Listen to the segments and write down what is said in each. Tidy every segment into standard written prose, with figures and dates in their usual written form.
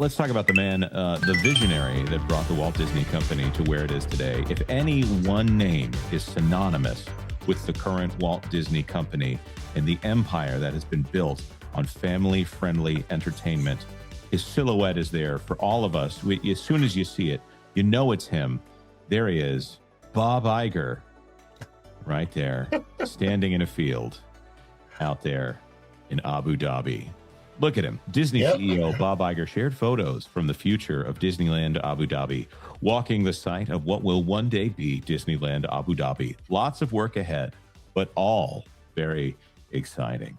Let's talk about the man, the visionary that brought the Walt Disney Company to where it is today. If any one name is synonymous with the current Walt Disney Company and the empire that has been built on family-friendly entertainment, his silhouette is there for all of us. As soon as you see it, you know it's him. There he is, Bob Iger, right there, standing in a field out there in Abu Dhabi. Look at him. Disney CEO Bob Iger shared photos from the future of Disneyland Abu Dhabi, walking the site of what will one day be Disneyland Abu Dhabi. Lots of work ahead, but all very exciting.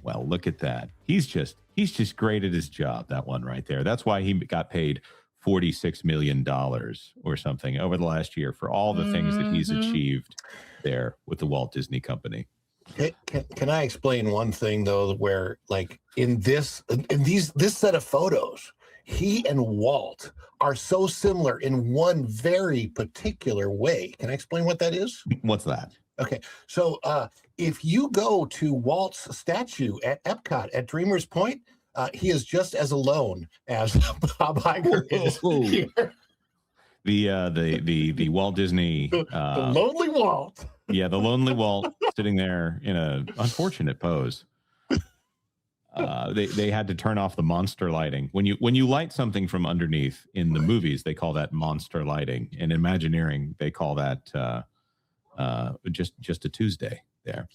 Well, look at that. He's just great at his job, that one right there. That's why he got paid $46 million or something over the last year for all the things that he's achieved there with the Walt Disney Company. Can I explain one thing though, where like in this set of photos, he and Walt are so similar in one very particular way. Can I explain what that is? What's that? Okay, so if you go to Walt's statue at Epcot at Dreamer's Point, he is just as alone as Bob Iger is here. The Walt Disney, the lonely Walt. Yeah, the lonely Walt sitting there in an unfortunate pose. They had to turn off the monster lighting. When you light something from underneath in the movies, they call that monster lighting. In Imagineering, they call that just a Tuesday there.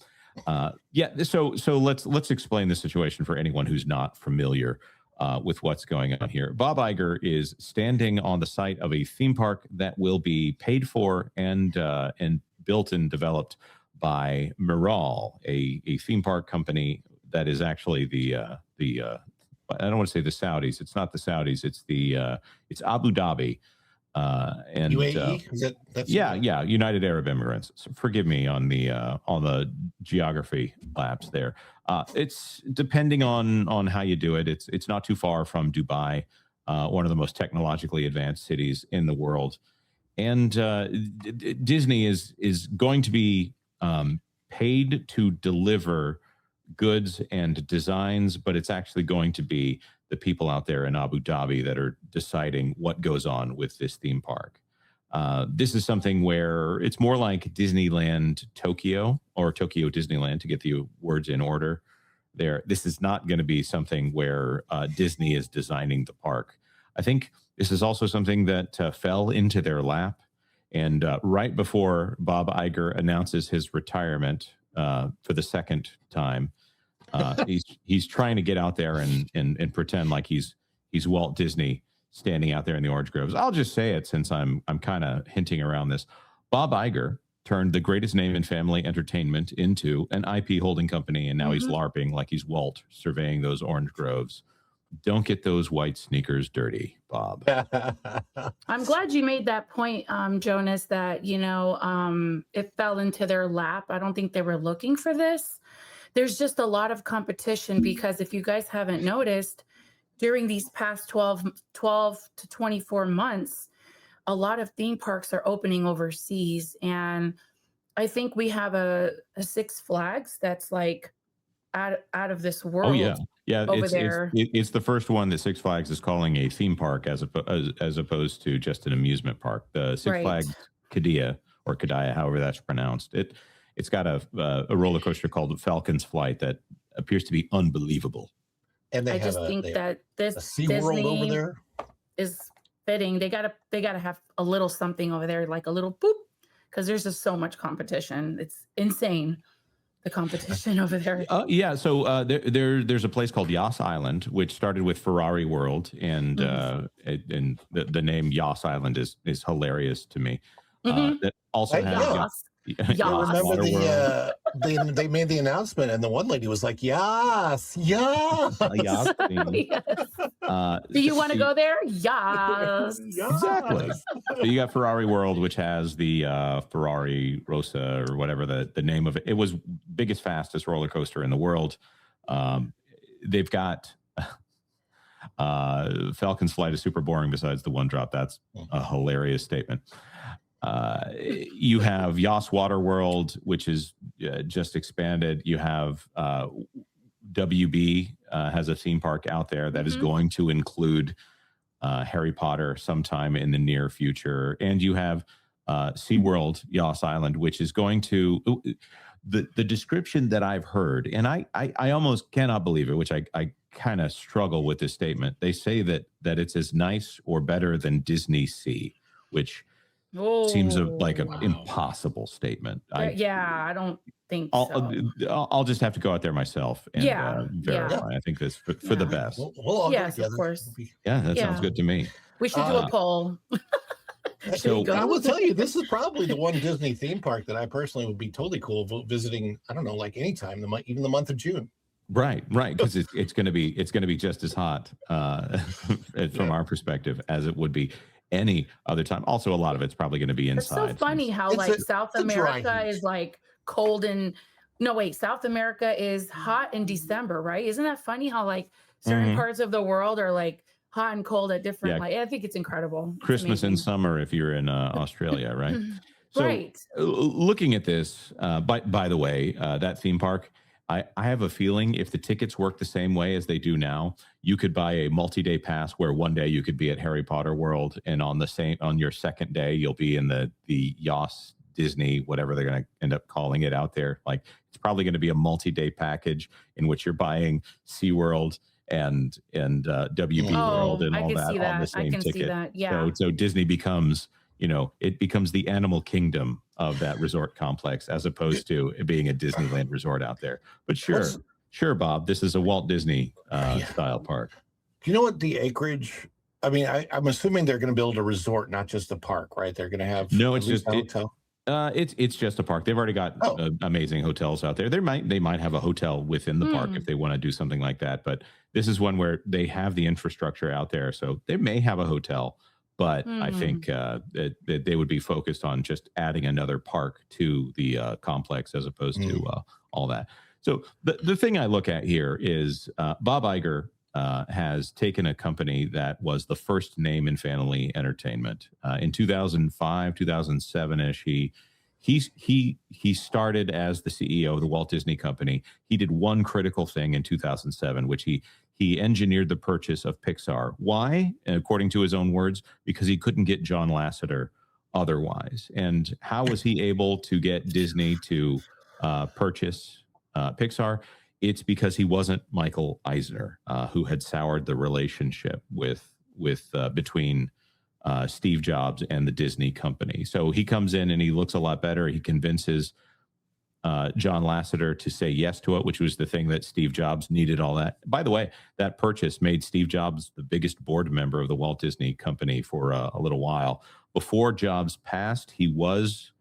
So let's explain the situation for anyone who's not familiar with what's going on here. Bob Iger is standing on the site of a theme park that will be paid for and built and developed by Miral, a theme park company that is actually the I don't want to say the Saudis. It's not the Saudis. It's Abu Dhabi. And UAE? Yeah, United Arab Emirates. So forgive me on the geography lapse there. It's depending on how you do it. It's not too far from Dubai, one of the most technologically advanced cities in the world. And Disney is going to be paid to deliver goods and designs, but it's actually going to be the people out there in Abu Dhabi that are deciding what goes on with this theme park. This is something where it's more like Disneyland Tokyo or Tokyo Disneyland, to get the words in order there. This is not going to be something where Disney is designing the park. I think this is also something that fell into their lap. And right before Bob Iger announces his retirement for the second time, he's trying to get out there and pretend like he's Walt Disney standing out there in the orange groves. I'll just say it since I'm kind of hinting around this. Bob Iger turned the greatest name in family entertainment into an IP holding company, and now he's LARPing like he's Walt, surveying those orange groves. Don't get those white sneakers dirty, Bob. I'm glad you made that point, Jonas, that, it fell into their lap. I don't think they were looking for this. There's just a lot of competition because if you guys haven't noticed, during these past 12 to 24 months, a lot of theme parks are opening overseas. And I think we have a Six Flags that's like out of this world. Oh, yeah. Yeah, over there. It's the first one that Six Flags is calling a theme park as opposed to just an amusement park. The Six Flags Qiddiya, or Qiddiya, however that's pronounced. It's got a roller coaster called Falcon's Flight that appears to be unbelievable. And I just think that this SeaWorld over there is fitting. They gotta have a little something over there, like a little boop, because there's just so much competition. It's insane, the competition over there. So there's a place called Yas Island, which started with Ferrari World, and the name Yas Island is hilarious to me. That also has remember they made the announcement, and the one lady was like, "Yes." Do you want to go there? Yes. Exactly. So you got Ferrari World, which has the Ferrari Rosa or whatever the name of it. It was biggest, fastest roller coaster in the world. They've got Falcon's Flight is super boring besides the one drop. That's a hilarious statement. You have Yas Water World, which is just expanded. You have WB has a theme park out there that is going to include Harry Potter sometime in the near future, and you have SeaWorld Yas Island, which is going to the description that I've heard, and I almost cannot believe it, which I kind of struggle with this statement. They say that it's as nice or better than Disney Sea, which seems like an impossible statement. I don't think I'll just have to go out there myself and verify. I think that's for the best. We'll all go yes, together. of course. Yeah, that sounds good to me. We should do a poll. So I will tell you, this is probably the one Disney theme park that I personally would be totally cool visiting. I don't know, like anytime, even the month of June. Right, because it's going to be just as hot from our perspective as it would be any other time. Also, a lot of it's probably going to be inside. It's so funny how South America is like cold and South America is hot in December, right? Isn't that funny how like certain parts of the world are like hot and cold at different I think it's incredible. Christmas and summer if you're in Australia, right? So, right. Looking at this, by the way, that theme park, I have a feeling if the tickets work the same way as they do now, you could buy a multi-day pass where one day you could be at Harry Potter World, and on your second day you'll be in the Yas Disney, whatever they're going to end up calling it out there. Like it's probably going to be a multi-day package in which you're buying SeaWorld and WB World and all that on the same ticket. Yeah. So Disney becomes, it becomes the animal kingdom of that resort complex as opposed to it being a Disneyland resort out there. But sure, Bob, this is a Walt Disney style park. Do you know what the acreage? I mean, I'm assuming they're going to build a resort, not just a park, right? They're going to have it's just a hotel. It's just a park. They've already got amazing hotels out there. They might have a hotel within the park if they want to do something like that. But this is one where they have the infrastructure out there, so they may have a hotel. But I think that they would be focused on just adding another park to the complex as opposed to all that. So the thing I look at here is Bob Iger has taken a company that was the first name in family entertainment. In 2005, 2007-ish, he started as the CEO of the Walt Disney Company. He did one critical thing in 2007, which he engineered the purchase of Pixar. Why? According to his own words, because he couldn't get John Lasseter otherwise. And how was he able to get Disney to purchase Pixar? It's because he wasn't Michael Eisner, who had soured the relationship between Steve Jobs and the Disney company. So he comes in and he looks a lot better. He convinces John Lasseter to say yes to it, which was the thing that Steve Jobs needed all that. By the way, that purchase made Steve Jobs the biggest board member of the Walt Disney Company for a little while. Before Jobs passed, he was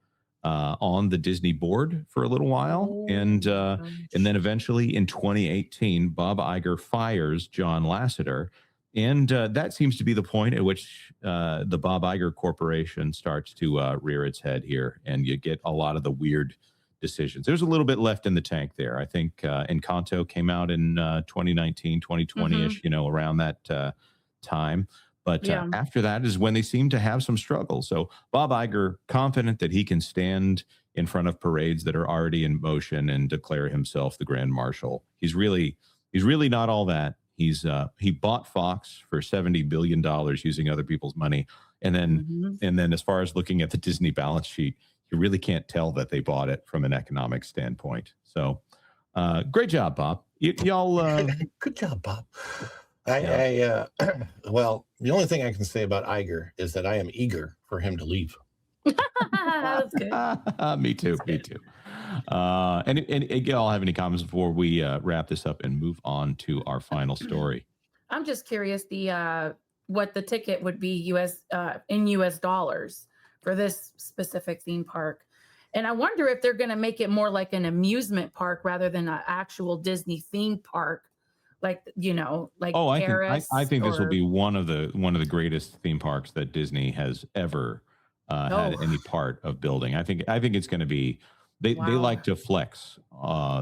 on the Disney board for a little while. And then eventually in 2018, Bob Iger fires John Lasseter. And that seems to be the point at which the Bob Iger Corporation starts to rear its head here. And you get a lot of the weird decisions. There's a little bit left in the tank there. I think Encanto came out in 2019, 2020-ish, around that time. But after that is when they seem to have some struggles. So Bob Iger, confident that he can stand in front of parades that are already in motion and declare himself the Grand Marshal. He's really not all that. He bought Fox for $70 billion using other people's money. And then as far as looking at the Disney balance sheet, you really can't tell that they bought it from an economic standpoint. So great job, Bob. Y'all good job, Bob. Well, the only thing I can say about Iger is that I am eager for him to leave. That's good. Me too. And y'all have any comments before we wrap this up and move on to our final story? I'm just curious what the ticket would be in US dollars for this specific theme park. And I wonder if they're going to make it more like an amusement park rather than an actual Disney theme park. Like Paris. I think this will be one of the greatest theme parks that Disney has ever had any part of building. I think it's going to be. They like to flex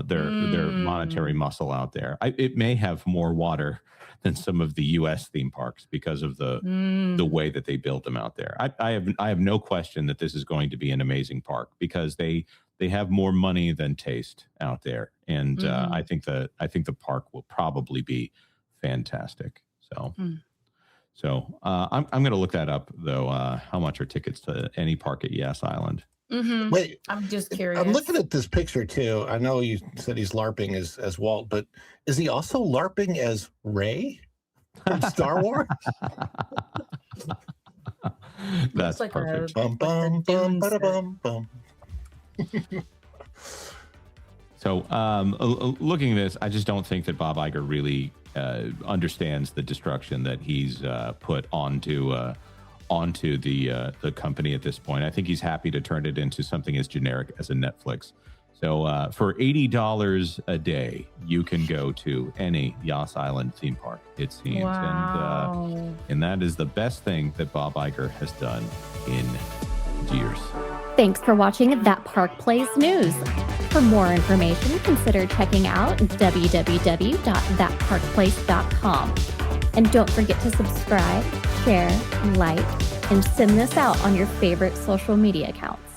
their monetary muscle out there. It may have more water than some of the U.S. theme parks because of the way that they build them out there. I have no question that this is going to be an amazing park because they have more money than taste out there, and I think the park will probably be fantastic. So I'm going to look that up, though. How much are tickets to any park at Yas Island? Mm-hmm. Wait, I'm just curious. I'm looking at this picture too. I know you said he's LARPing as Walt, but is he also LARPing as Rey from Star Wars? That's like perfect. Bum, bum, bum, bada, bum, bum. So looking at this, I just don't think that Bob Iger really understands the destruction that he's put onto the company at this point. I think he's happy to turn it into something as generic as a Netflix. So for $80 a day, you can go to any Yas Island theme park, it seems. Wow. And that is the best thing that Bob Iger has done in years. Thanks for watching That Park Plays News. For more information, consider checking out www.thatparkplace.com. And don't forget to subscribe, share, like, and send this out on your favorite social media accounts.